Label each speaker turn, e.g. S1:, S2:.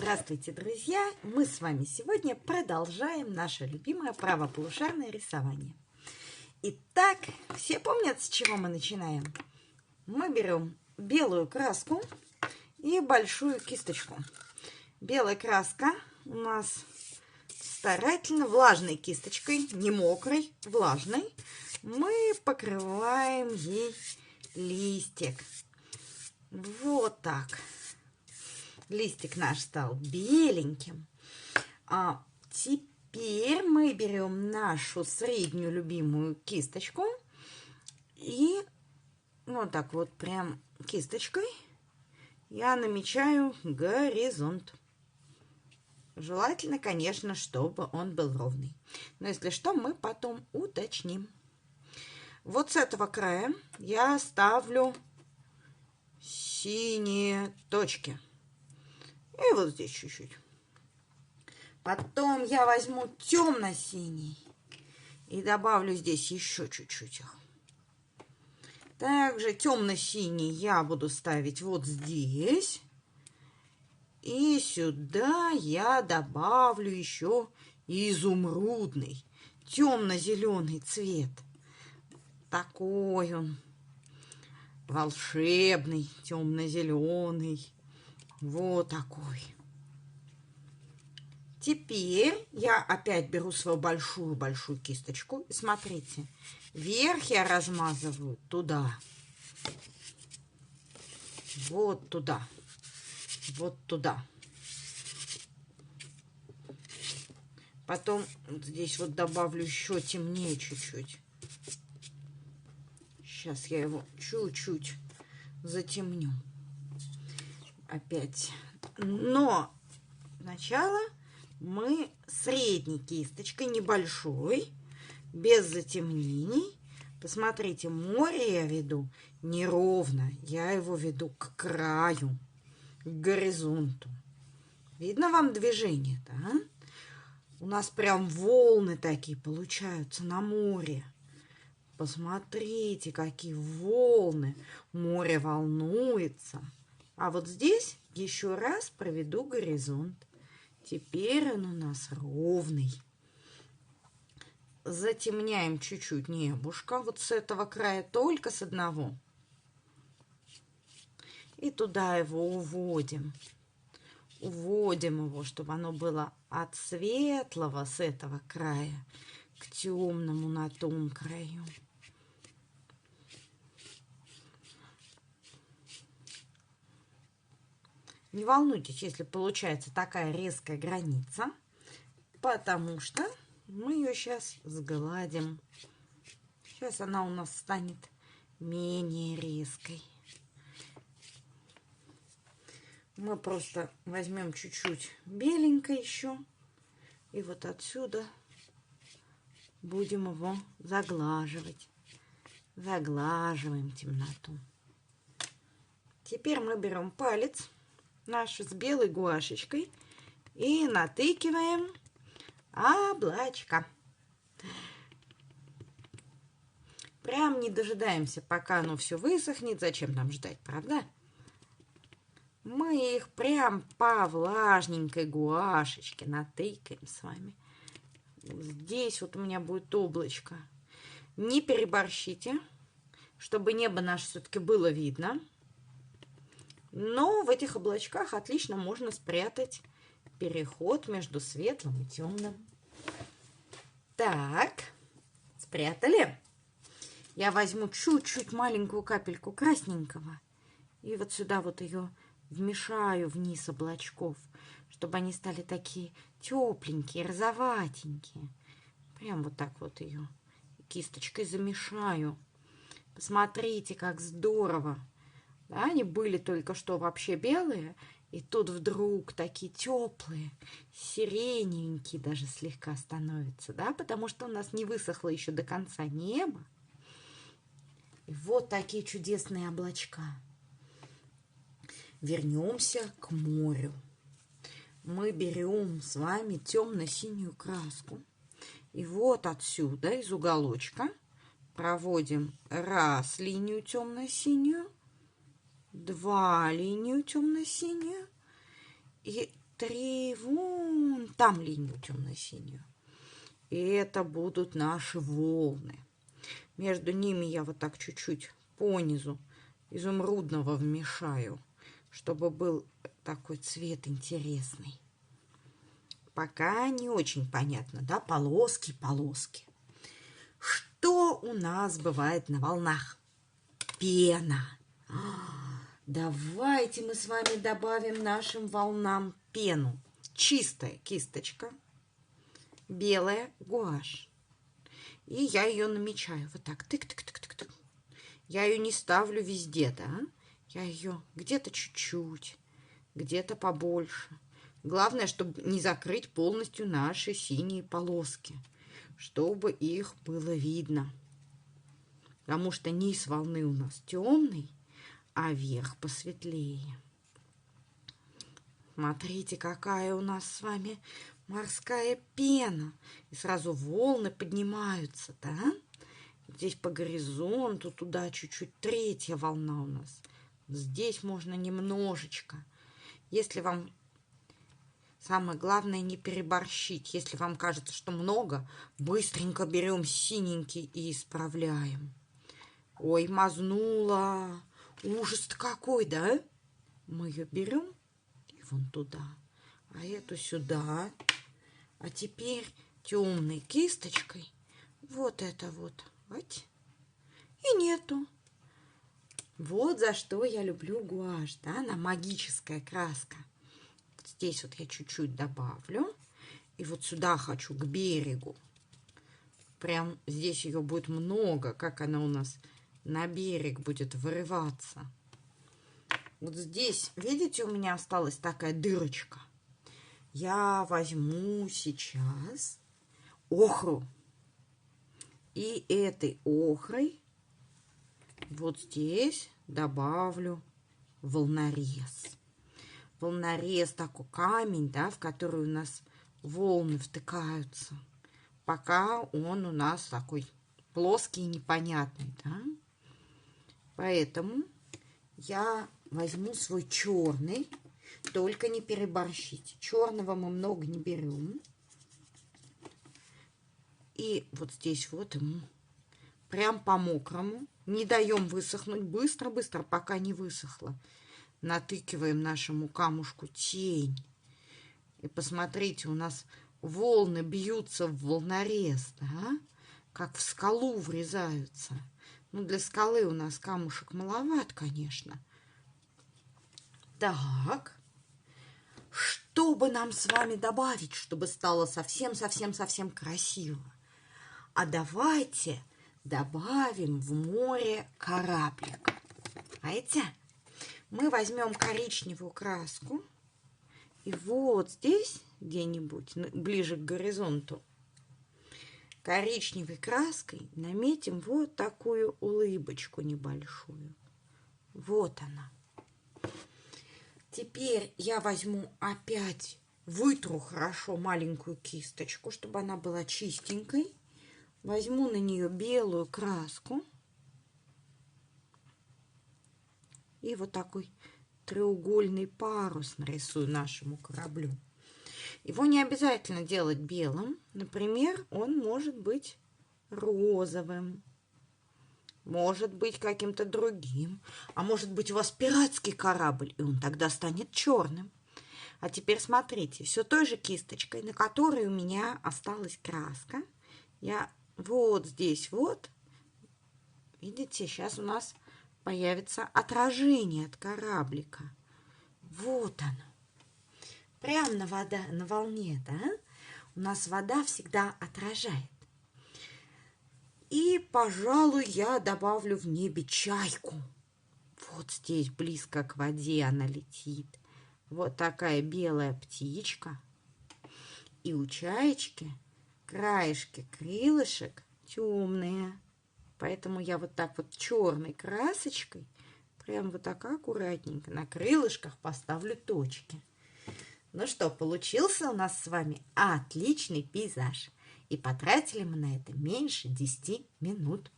S1: Здравствуйте, друзья! Мы с вами сегодня продолжаем наше любимое правополушарное рисование. Итак, все помнят, с чего мы начинаем? Мы берем белую краску и большую кисточку. Белая краска у нас старательно влажной кисточкой, не мокрой, влажной, мы покрываем ей листик. Вот так. Листик наш стал беленьким. А теперь мы берем нашу среднюю любимую кисточку и вот так вот прям кисточкой я намечаю горизонт. Желательно, конечно, чтобы он был ровный. Но если что, мы потом уточним. Вот с этого края я ставлю синие точки. И вот здесь чуть-чуть. Потом я возьму темно-синий и добавлю здесь еще чуть-чуть их. Также темно-синий я буду ставить вот здесь. И сюда я добавлю еще изумрудный, темно-зеленый цвет. Такой он волшебный, темно-зеленый. Вот такой. Теперь я опять беру свою большую-большую кисточку. И смотрите, вверх я размазываю туда. Вот туда. Вот туда. Потом здесь вот добавлю еще темнее чуть-чуть. Сейчас я его чуть-чуть затемню. Опять. Но сначала мы средней кисточкой, небольшой, без затемнений. Посмотрите, море я веду неровно. Я его веду к краю, к горизонту. Видно вам движение, да? У нас прям волны такие получаются на море. Посмотрите, какие волны. Море волнуется. А вот здесь еще раз проведу горизонт. Теперь он у нас ровный. Затемняем чуть-чуть небушко. Вот с этого края, только с одного. И туда его уводим. Уводим его, чтобы оно было от светлого с этого края к темному на том краю. Не волнуйтесь, если получается такая резкая граница, потому что мы ее сейчас сгладим. Сейчас она у нас станет менее резкой. Мы просто возьмем чуть-чуть беленькой еще. И вот отсюда будем его заглаживать. Заглаживаем темноту. Теперь мы берем палец наш с белой гуашечкой и натыкиваем облачко. Прям не дожидаемся, пока оно все высохнет. Зачем нам ждать, правда? Мы их прям по влажненькой гуашечке натыкаем с вами. Здесь вот у меня будет облачко. Не переборщите, чтобы небо наше все-таки было видно. Но в этих облачках отлично можно спрятать переход между светлым и темным. Так, спрятали. Я возьму чуть-чуть маленькую капельку красненького. И вот сюда вот ее вмешаю вниз облачков, чтобы они стали такие тепленькие, розоватенькие. Прям вот так вот ее кисточкой замешаю. Посмотрите, как здорово. Да, они были только что вообще белые, и тут вдруг такие теплые, сиреневенькие даже слегка становятся, да, потому что у нас не высохло еще до конца небо. И вот такие чудесные облачка. Вернемся к морю. Мы берем с вами темно-синюю краску. И вот отсюда, из уголочка, проводим раз линию темно-синюю, два линию темно-синюю. И 3 вон там линию темно-синюю. И это будут наши волны. Между ними я вот так чуть-чуть по низу изумрудного вмешаю, чтобы был такой цвет интересный. Пока не очень понятно, да? Полоски, полоски. Что у нас бывает на волнах? Пена. Давайте мы с вами добавим нашим волнам пену. Чистая кисточка, белая гуашь. И я ее намечаю вот так. Тык-тык-тык-тык-тык. Я ее не ставлю везде, да? Я ее где-то чуть-чуть, где-то побольше. Главное, чтобы не закрыть полностью наши синие полоски, чтобы их было видно. Потому что низ волны у нас темный, а верх посветлее. Смотрите, какая у нас с вами морская пена. И сразу волны поднимаются, да? Здесь по горизонту, туда чуть-чуть третья волна у нас. Здесь можно немножечко. Если вам... Самое главное не переборщить. Если вам кажется, что много, быстренько берем синенький и исправляем. Ой, мазнула. Ужас-то какой, да? Мы ее берем и вон туда, а эту сюда. А теперь темной кисточкой вот это вот. И нету. Вот за что я люблю гуашь, да? Она магическая краска. Вот здесь вот я чуть-чуть добавлю. И вот сюда хочу, к берегу. Прям здесь ее будет много, как она у нас на берег будет вырываться. Вот здесь, видите, у меня осталась такая дырочка. Я возьму сейчас охру. И этой охрой вот здесь добавлю волнорез. Волнорез такой камень, да, в который у нас волны втыкаются. Пока он у нас такой плоский и непонятный, да. Поэтому я возьму свой черный, только не переборщите. Черного мы много не берем. И вот здесь вот ему прям по мокрому. Не даем высохнуть. Быстро-быстро, пока не высохло. Натыкиваем нашему камушку тень. И посмотрите, у нас волны бьются в волнорез, да? Как в скалу врезаются. Ну, для скалы у нас камушек маловат, конечно. Так. Что бы нам с вами добавить, чтобы стало совсем-совсем-совсем красиво? А давайте добавим в море кораблик. Знаете, мы возьмем коричневую краску и вот здесь где-нибудь ближе к горизонту коричневой краской наметим вот такую улыбочку небольшую. Вот она. Теперь я возьму опять, вытру хорошо маленькую кисточку, чтобы она была чистенькой. Возьму на нее белую краску. И вот такой треугольный парус нарисую нашему кораблю. Его не обязательно делать белым. Например, он может быть розовым. Может быть каким-то другим. А может быть у вас пиратский корабль, и он тогда станет черным. А теперь смотрите, все той же кисточкой, на которой у меня осталась краска. Я вот здесь вот, видите, сейчас у нас появится отражение от кораблика. Вот оно. Прямо на волне, да? У нас вода всегда отражает. И, пожалуй, я добавлю в небе чайку. Вот здесь близко к воде она летит. Вот такая белая птичка. И у чаечки краешки крылышек темные. Поэтому я вот так вот черной красочкой, прям вот так аккуратненько на крылышках поставлю точки. Ну что, получился у нас с вами отличный пейзаж. И потратили мы на это меньше 10 минут.